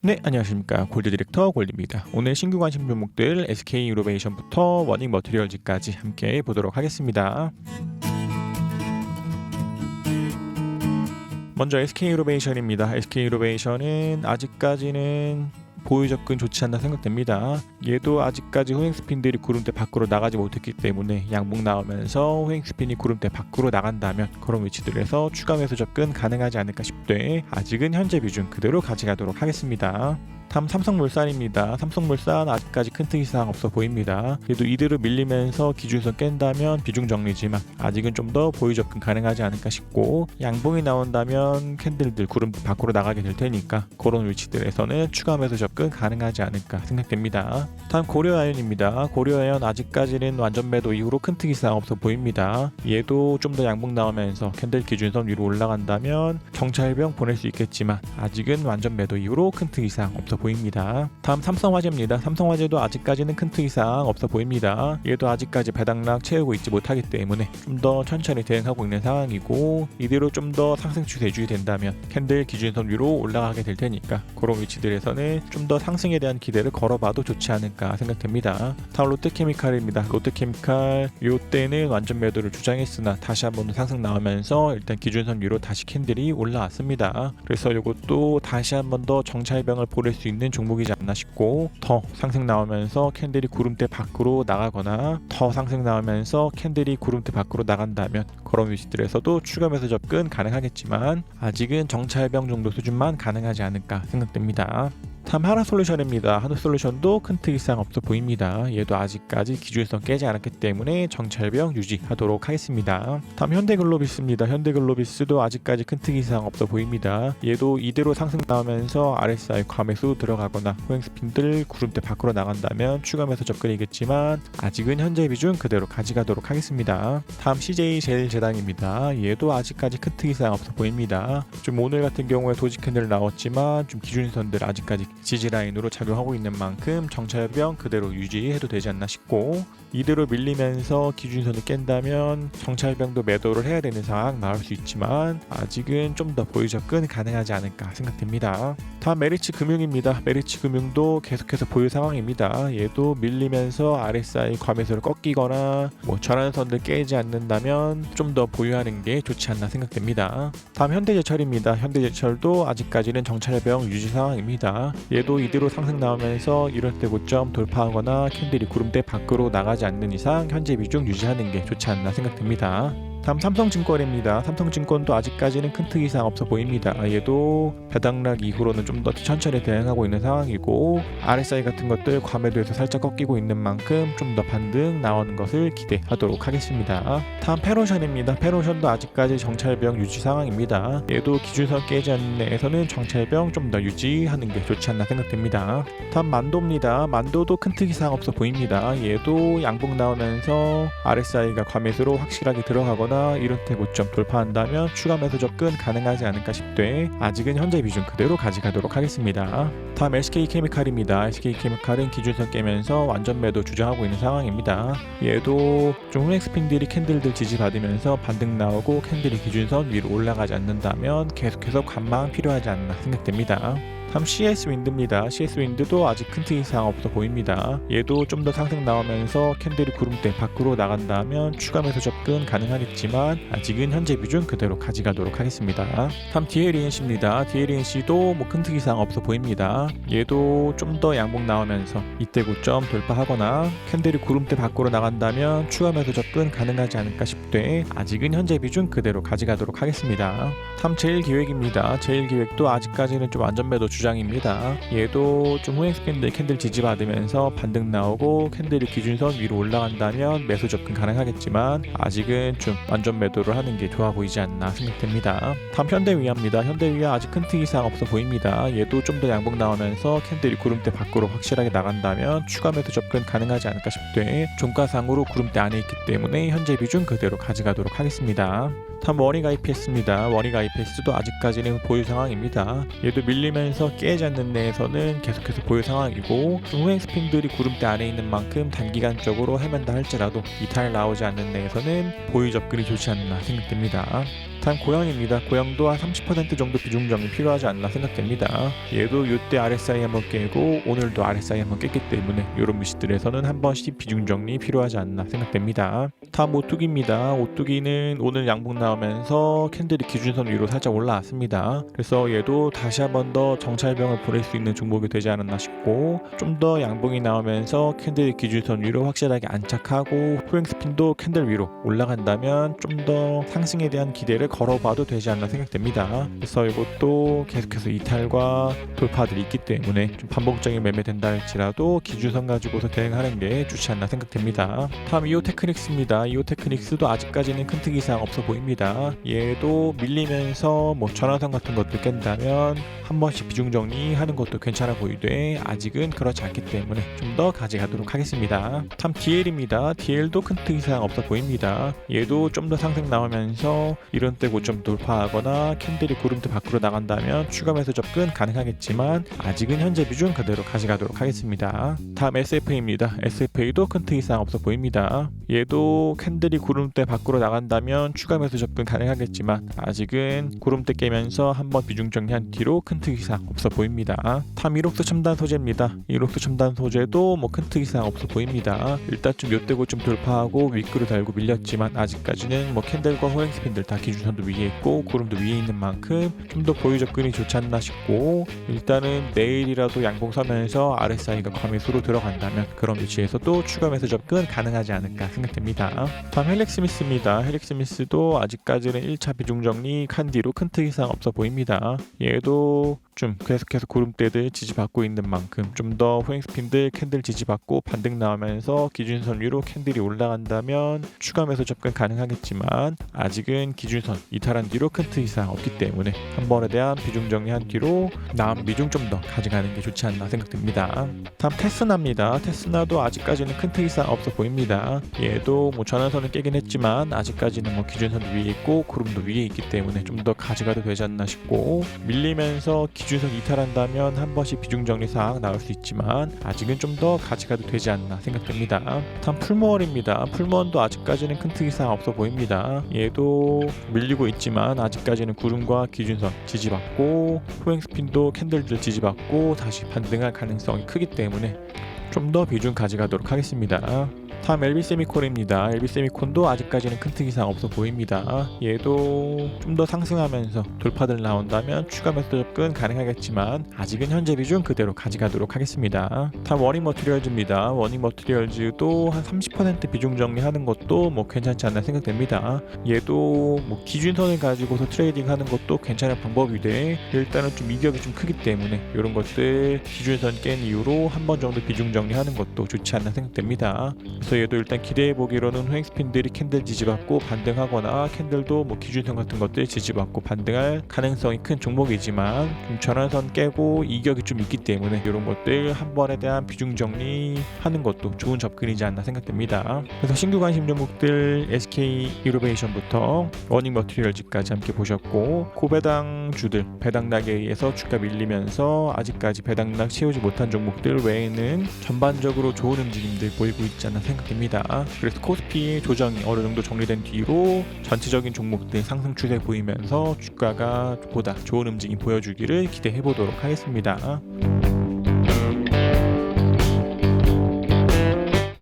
네, 안녕하십니까. 골드 디렉터 골드입니다. 오늘 신규 관심 종목들 SK 이노베이션부터 워닝 머티리얼즈까지 함께 보도록 하겠습니다. 먼저 SK 이노베이션입니다. SK 이노베이션은 아직까지는 보유 접근 좋지 않나 생각됩니다. 얘도 아직까지 호행 스핀들이 구름대 밖으로 나가지 못했기 때문에 양봉 나오면서 호행 스핀이 구름대 밖으로 나간다면 그런 위치들에서 추가 매수 접근 가능하지 않을까 싶되 아직은 현재 비중 그대로 가져가도록 하겠습니다. 다음 삼성물산입니다. 삼성물산 아직까지 큰 특이사항 없어 보입니다. 그래도 이대로 밀리면서 기준선 깬다면 비중 정리지만 아직은 좀 더 보유 접근 가능하지 않을까 싶고 양봉이 나온다면 캔들들 구름 밖으로 나가게 될 테니까 그런 위치들에서는 추가 매수 접근 가능하지 않을까 생각됩니다. 다음 고려아연입니다. 고려아연 아직까지는 완전 매도 이후로 큰 특이사항 없어 보입니다. 얘도 좀 더 양봉 나오면서 캔들 기준선 위로 올라간다면 경찰병 보낼 수 있겠지만 아직은 완전 매도 이후로 큰 특이사항 없어 보입니다. 다음 삼성화재입니다. 삼성화재도 아직까지는 큰 특이사항 없어 보입니다. 얘도 아직까지 배당락 채우고 있지 못하기 때문에 좀 더 천천히 대응하고 있는 상황이고 이대로 좀 더 상승 추세 유지된다면 캔들 기준선 위로 올라가게 될 테니까 그런 위치들에서는 좀 더 상승에 대한 기대를 걸어봐도 좋지 않을까 생각됩니다. 다음 롯데케미칼입니다. 롯데케미칼 요때는 완전 매도를 주장했으나 다시 한번 상승 나오면서 일단 기준선 위로 다시 캔들이 올라왔습니다. 그래서 이것도 다시 한번 더 정찰병을 보낼 수 있는 종목이지 않나 싶고 더 상승 나오면서 캔들이 구름대 밖으로 나가거나 더 상승 나오면서 캔들이 구름대 밖으로 나간다면 그런 위치들에서도 추가 매수 접근 가능하겠지만 아직은 정찰병 정도 수준만 가능하지 않을까 생각됩니다. 다음 하나솔루션입니다. 하나솔루션도 큰 특이사항 없어 보입니다. 얘도 아직까지 기준선 깨지 않았기 때문에 정찰병 유지하도록 하겠습니다. 다음 현대글로비스입니다. 현대글로비스도 아직까지 큰 특이사항 없어 보입니다. 얘도 이대로 상승 나오면서 RSI 과매수 들어가거나 호행스핀들 구름대 밖으로 나간다면 추가 매수 접근이겠지만 아직은 현재 비중 그대로 가져가도록 하겠습니다. 다음 CJ제일제당입니다. 얘도 아직까지 큰 특이사항 없어 보입니다. 좀 오늘 같은 경우에 도지 캔들 나왔지만 좀 기준선들 아직까지 지지라인으로 작용하고 있는 만큼 정찰병 그대로 유지해도 되지 않나 싶고 이대로 밀리면서 기준선을 깬다면 정찰병도 매도를 해야 되는 상황 나올 수 있지만 아직은 좀 더 보유 접근 가능하지 않을까 생각됩니다. 다음 메리츠금융입니다. 메리츠금융도 계속해서 보유 상황입니다. 얘도 밀리면서 RSI 과매수를 꺾이거나 전환선들 깨지 않는다면 좀 더 보유하는 게 좋지 않나 생각됩니다. 다음 현대제철입니다. 현대제철도 아직까지는 정찰병 유지 상황입니다. 얘도 이대로 상승 나오면서 이럴 때 고점 돌파하거나 캔들이 구름대 밖으로 나가지 않는 이상 현재 비중 유지하는 게 좋지 않나 생각됩니다. 다음 삼성증권입니다. 삼성증권도 아직까지는 큰 특이사항 없어 보입니다. 얘도 배당락 이후로는 좀 더 천천히 대응하고 있는 상황이고 RSI 같은 것들 과매도에서 살짝 꺾이고 있는 만큼 좀 더 반등 나오는 것을 기대하도록 하겠습니다. 다음 페로션입니다. 페로션도 아직까지 정찰병 유지 상황입니다. 얘도 기준선 깨지 않는 데에서는 정찰병 좀 더 유지하는 게 좋지 않나 생각됩니다. 다음 만도입니다. 만도도 큰 특이사항 없어 보입니다. 얘도 양봉 나오면서 RSI가 과매수로 확실하게 들어가거나 이런 때 고점 돌파한다면 추가 매수 접근 가능하지 않을까 싶되 아직은 현재 비중 그대로 가져가도록 하겠습니다. 다음 SK케미칼입니다. SK케미칼은 기준선 깨면서 완전 매도 주장하고 있는 상황입니다. 얘도 좀 후행 스핀들이 캔들들 지지받으면서 반등 나오고 캔들이 기준선 위로 올라가지 않는다면 계속해서 관망 필요하지 않나 생각됩니다. 다음 CS윈드입니다. CS윈드도 아직 큰 특이사항 없어 보입니다. 얘도 좀 더 상승 나오면서 캔들이 구름대 밖으로 나간다면 추가 매수 접근 가능하겠지만 아직은 현재 비중 그대로 가져가도록 하겠습니다. 다음 DLENC입니다. DLENC도 큰 특이사항 없어 보입니다. 얘도 좀 더 양봉 나오면서 이때 고점 돌파하거나 캔들이 구름대 밖으로 나간다면 추가 매수 접근 가능하지 않을까 싶되 아직은 현재 비중 그대로 가져가도록 하겠습니다. 다음 제일기획입니다. 제일기획도 아직까지는 좀 완전 매도 주장입니다. 얘도 좀 후행 스캔들 캔들 지지받으면서 반등 나오고 캔들이 기준선 위로 올라간다면 매수 접근 가능하겠지만 아직은 좀 완전 매도를 하는 게 좋아 보이지 않나 생각됩니다. 다음 현대위아입니다. 현대위아 아직 큰 특이사항 없어 보입니다. 얘도 좀 더 양봉 나오면서 캔들이 구름대 밖으로 확실하게 나간다면 추가 매수 접근 가능하지 않을까 싶되 종가상으로 구름대 안에 있기 때문에 현재 비중 그대로 가져가도록 하겠습니다. 다음 워닝 IPS입니다. 워닝 IPS도 아직까지는 보유 상황입니다. 얘도 밀리면서 깨지 않는 데에서는 계속해서 보유 상황이고 후행 스핀들이 구름대 안에 있는 만큼 단기간적으로 헤맨다 할지라도 이탈 나오지 않는 데에서는 보유 접근이 좋지 않나 생각됩니다. 다음 고영입니다. 고영도 한 30% 정도 비중 정리 필요하지 않나 생각됩니다. 얘도 이때 RSI 한번 깨고 오늘도 RSI 한번 깼기 때문에 이런 위치들에서는 한 번씩 비중 정리 필요하지 않나 생각됩니다. 다음 오뚜기입니다. 오뚜기는 오늘 양봉 나오면서 캔들이 기준선 위로 살짝 올라왔습니다. 그래서 얘도 다시 한번 더 정찰병을 보낼 수 있는 종목이 되지 않았나 싶고, 좀 더 양봉이 나오면서 캔들이 기준선 위로 확실하게 안착하고 후행스핀도 캔들 위로 올라간다면 좀 더 상승에 대한 기대를 걸어봐도 되지 않나 생각됩니다. 그래서 이것도 계속해서 이탈과 돌파들이 있기 때문에 좀 반복적인 매매 된다 할지라도 기준선 가지고서 대응하는 게 좋지 않나 생각됩니다. 다음 이오테크닉스입니다. 이오테크닉스도 아직까지는 큰 특이사항 없어 보입니다. 얘도 밀리면서 뭐 전화선 같은 것들 깬다면 한 번씩 비중 정리하는 것도 괜찮아 보이되 아직은 그렇지 않기 때문에 좀 더 가져가도록 하겠습니다. 다음 DL입니다. DL도 큰 특이사항 없어 보입니다. 얘도 좀 더 상승 나오면서 이런 때 고점 돌파하거나 캔들이 구름대 밖으로 나간다면 추가 매수 접근 가능하겠지만 아직은 현재 비중 그대로 가져가도록 하겠습니다. 다음 SFA입니다. SFA도 큰 특이사항 없어 보입니다. 얘도 캔들이 구름대 밖으로 나간다면 추가 매수 접근 가능하겠지만 아직은 구름대 깨면서 한번 비중 정리한 뒤로 큰 특이사항 없어 보입니다. 다음 이록스 첨단 소재입니다. 이록스 첨단 소재도 뭐 큰 특이사항 없어 보입니다. 일단 좀 요때 고점 돌파하고 윗그루 달고 밀렸지만 아직까지는 뭐 캔들과 호행스핀들 다 기준선도 위에 있고 구름도 위에 있는 만큼 좀 더 보유 접근이 좋지 않나 싶고, 일단은 내일이라도 양봉 서면서 RSI가 과매수로 들어간다면 그런 위치에서 또 추가 매수 접근 가능하지 않을까 생각됩니다. 다음 헬릭스미스입니다. 헬릭스미스도 아직까지는 1차 비중 정리 칸 뒤로 큰 특이사항 없어 보입니다. 얘도 좀 계속해서 구름대들 지지받고 있는 만큼 좀 더 후행스핀들 캔들 지지받고 반등 나오면서 기준선 위로 캔들이 올라간다면 추가 매수 접근 가능하겠지만 아직은 기준선 이탈한 뒤로 큰 특이사항 없기 때문에 한 번에 대한 비중 정리한 뒤로 남은 비중 좀 더 가져가는 게 좋지 않나 생각됩니다. 다음 테스나입니다. 테스나도 아직까지는 큰 특이사항 없어 보입니다. 얘도 뭐 전환선을 깨긴 했지만 아직까지는 뭐 기준선 위에 있고 구름도 위에 있기 때문에 좀 더 가져가도 되지 않나 싶고, 밀리면서 기준선 이탈한다면 한 번씩 비중 정리 사항 나올 수 있지만 아직은 좀 더 가져가도 되지 않나 생각됩니다. 다음 풀무원입니다. 풀무원도 아직까지는 큰 특이사항 없어 보입니다. 얘도 밀리고 있지만 아직까지는 구름과 기준선 지지받고 후행스핀도 캔들들 지지받고 다시 반등할 가능성이 크기 때문에 좀 더 비중 가져가도록 하겠습니다. 다음 LB세미콘입니다. LB세미콘도 아직까지는 큰 특이사항 없어 보입니다. 얘도 좀 더 상승하면서 돌파들 나온다면 추가 매수 접근 가능하겠지만 아직은 현재 비중 그대로 가져가도록 하겠습니다. 다음 워닝머티리얼즈입니다. 워닝머티리얼즈도 한 30% 비중 정리하는 것도 뭐 괜찮지 않나 생각됩니다. 얘도 뭐 기준선을 가지고서 트레이딩하는 것도 괜찮은 방법인데 일단은 좀 이격이 좀 크기 때문에 이런 것들 기준선 깬 이후로 한 번 정도 비중 정리하는 것도 좋지 않나 생각됩니다. 그래서 얘도 일단 기대해보기로는 후행스핀들이 캔들 지지받고 반등하거나 캔들도 뭐 기준선 같은 것들 지지받고 반등할 가능성이 큰 종목이지만 좀 전환선 깨고 이격이 좀 있기 때문에 이런 것들 한 번에 대한 비중 정리하는 것도 좋은 접근이지 않나 생각됩니다. 그래서 신규 관심 종목들 SK 이노베이션부터 워닝머티리얼즈까지 함께 보셨고, 고배당 주들 배당락에 의해서 주가 밀리면서 아직까지 배당락 채우지 못한 종목들 외에는 전반적으로 좋은 움직임들 보이고 있지 않나 생각됩니다. 그래서 코스피의 조정이 어느 정도 정리된 뒤로 전체적인 종목들 상승 추세 보이면서 주가가 보다 좋은 움직임 보여주기를 기대해 보도록 하겠습니다.